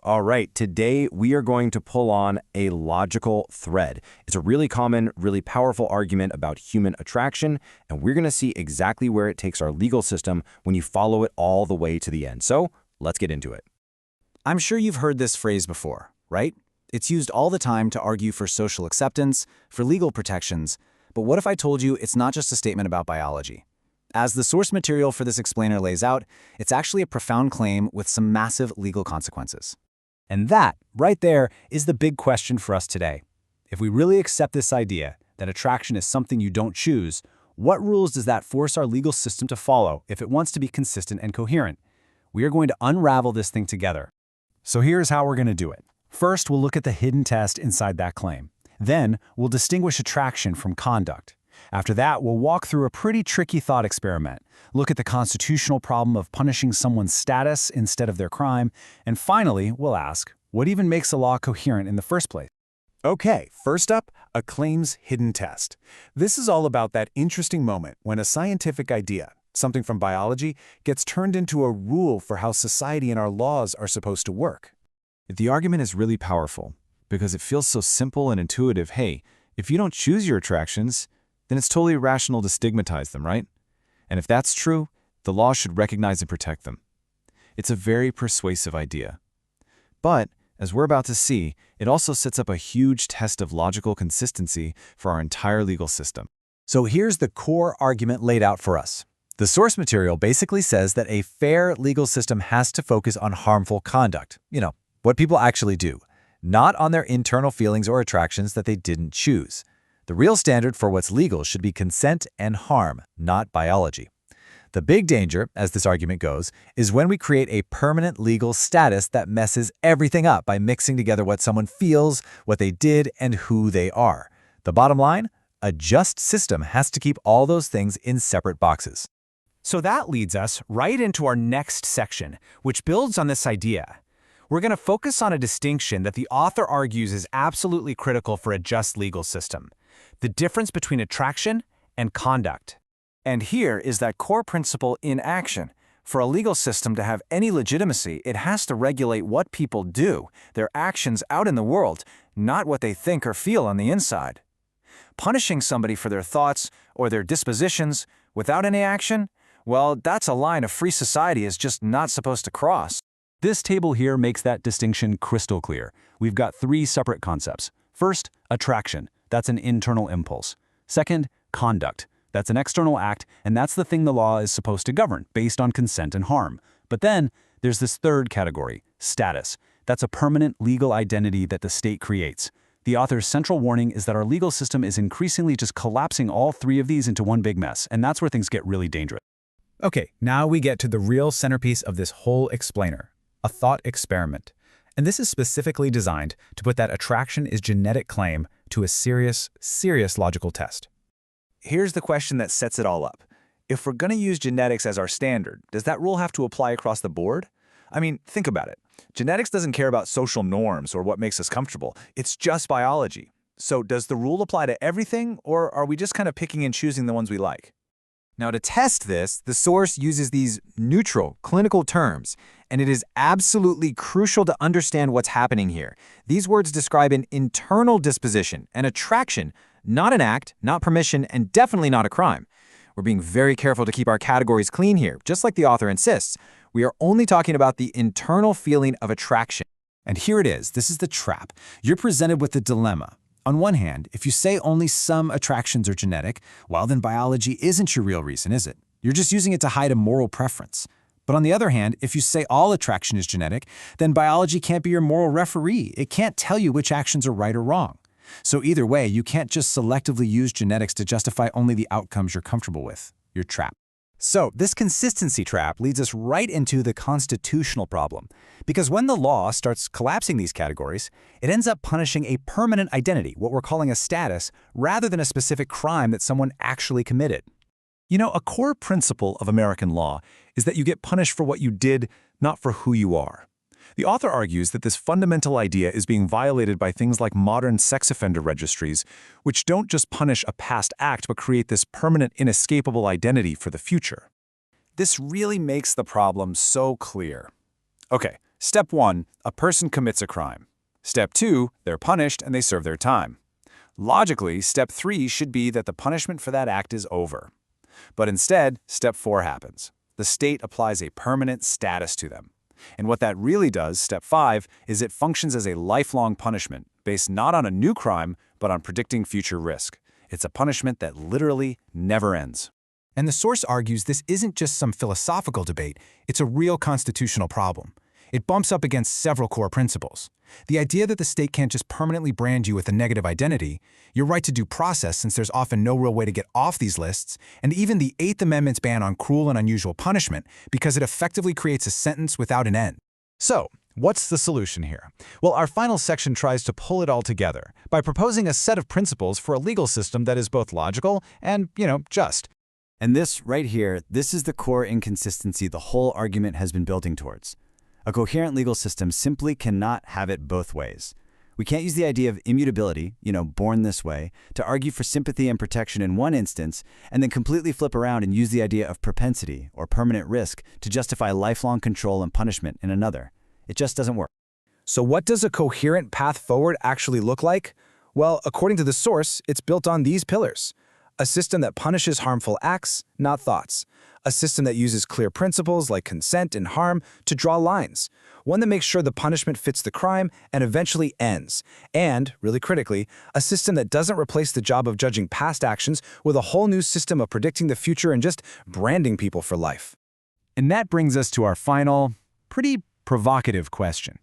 All right, today we are going to pull on a logical thread. It's a really common, really powerful argument about human attraction, and we're going to see exactly where it takes our legal system when you follow it all the way to the end. So let's get into it. I'm sure you've heard this phrase before, right? It's used all the time to argue for social acceptance, for legal protections. But what if I told you it's not just a statement about biology? As the source material for this explainer lays out, it's actually a profound claim with some massive legal consequences. And that, right there, is the big question for us today. If we really accept this idea that attraction is something you don't choose, what rules does that force our legal system to follow if it wants to be consistent and coherent? We are going to unravel this thing together. So here's how we're going to do it. First, we'll look at the hidden test inside that claim. Then, we'll distinguish attraction from conduct. After that, we'll walk through a pretty tricky thought experiment, look at the constitutional problem of punishing someone's status instead of their crime, and finally, we'll ask, what even makes a law coherent in the first place? Okay, first up, a claim's hidden test. This is all about that interesting moment when a scientific idea, something from biology, gets turned into a rule for how society and our laws are supposed to work. The argument is really powerful because it feels so simple and intuitive. Hey, if you don't choose your attractions, then it's totally irrational to stigmatize them, right? And if that's true, the law should recognize and protect them. It's a very persuasive idea. But, as we're about to see, it also sets up a huge test of logical consistency for our entire legal system. So here's the core argument laid out for us. The source material basically says that a fair legal system has to focus on harmful conduct, what people actually do, not on their internal feelings or attractions that they didn't choose. The real standard for what's legal should be consent and harm, not biology. The big danger, as this argument goes, is when we create a permanent legal status that messes everything up by mixing together what someone feels, what they did, and who they are. The bottom line? A just system has to keep all those things in separate boxes. So that leads us right into our next section, which builds on this idea. We're going to focus on a distinction that the author argues is absolutely critical for a just legal system: the difference between attraction and conduct. And here is that core principle in action. For a legal system to have any legitimacy, it has to regulate what people do, their actions out in the world, not what they think or feel on the inside. Punishing somebody for their thoughts or their dispositions without any action, well, that's a line a free society is just not supposed to cross. This table here makes that distinction crystal clear. We've got three separate concepts. First, attraction. That's an internal impulse. Second, conduct. That's an external act, and that's the thing the law is supposed to govern, based on consent and harm. But then, there's this third category, status. That's a permanent legal identity that the state creates. The author's central warning is that our legal system is increasingly just collapsing all three of these into one big mess, and that's where things get really dangerous. Okay, now we get to the real centerpiece of this whole explainer, a thought experiment. And this is specifically designed to put that attraction is genetic claim to a serious logical test. Here's the question that sets it all up. If we're going to use genetics as our standard, does that rule have to apply across the board? I mean, think about it. Genetics doesn't care about social norms or what makes us comfortable. It's just biology. So does the rule apply to everything, or are we just kind of picking and choosing the ones we like? Now, to test this, the source uses these neutral, clinical terms, and it is absolutely crucial to understand what's happening here. These words describe an internal disposition, an attraction, not an act, not permission, and definitely not a crime. We're being very careful to keep our categories clean here, just like the author insists. We are only talking about the internal feeling of attraction. And here it is. This is the trap. You're presented with the dilemma. On one hand, if you say only some attractions are genetic, well, then biology isn't your real reason, is it? You're just using it to hide a moral preference. But on the other hand, if you say all attraction is genetic, then biology can't be your moral referee. It can't tell you which actions are right or wrong. So either way, you can't just selectively use genetics to justify only the outcomes you're comfortable with. You're trapped. So this consistency trap leads us right into the constitutional problem. Because when the law starts collapsing these categories, it ends up punishing a permanent identity, what we're calling a status, rather than a specific crime that someone actually committed. A core principle of American law is that you get punished for what you did, not for who you are. The author argues that this fundamental idea is being violated by things like modern sex offender registries, which don't just punish a past act but create this permanent, inescapable identity for the future. This really makes the problem so clear. Okay, Step 1, a person commits a crime. Step 2, they're punished and they serve their time. Logically, Step 3 should be that the punishment for that act is over. But instead, Step 4 happens. The state applies a permanent status to them. And what that really does, Step 5, is it functions as a lifelong punishment, based not on a new crime, but on predicting future risk. It's a punishment that literally never ends. And the source argues this isn't just some philosophical debate, it's a real constitutional problem. It bumps up against several core principles. The idea that the state can't just permanently brand you with a negative identity, your right to due process since there's often no real way to get off these lists, and even the Eighth Amendment's ban on cruel and unusual punishment because it effectively creates a sentence without an end. So, what's the solution here? Well, our final section tries to pull it all together by proposing a set of principles for a legal system that is both logical and, just. And this right here, this is the core inconsistency the whole argument has been building towards. A coherent legal system simply cannot have it both ways. We can't use the idea of immutability, born this way, to argue for sympathy and protection in one instance, and then completely flip around and use the idea of propensity or permanent risk to justify lifelong control and punishment in another. It just doesn't work. So what does a coherent path forward actually look like? Well, according to the source, it's built on these pillars. A system that punishes harmful acts, not thoughts. A system that uses clear principles like consent and harm to draw lines. One that makes sure the punishment fits the crime and eventually ends. And, really critically, a system that doesn't replace the job of judging past actions with a whole new system of predicting the future and just branding people for life. And that brings us to our final, pretty provocative question.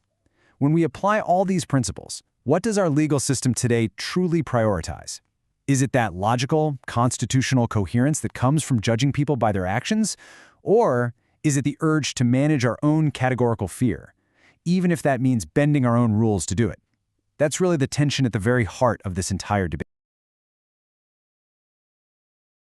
When we apply all these principles, what does our legal system today truly prioritize? Is it that logical, constitutional coherence that comes from judging people by their actions? Or is it the urge to manage our own categorical fear, even if that means bending our own rules to do it? That's really the tension at the very heart of this entire debate.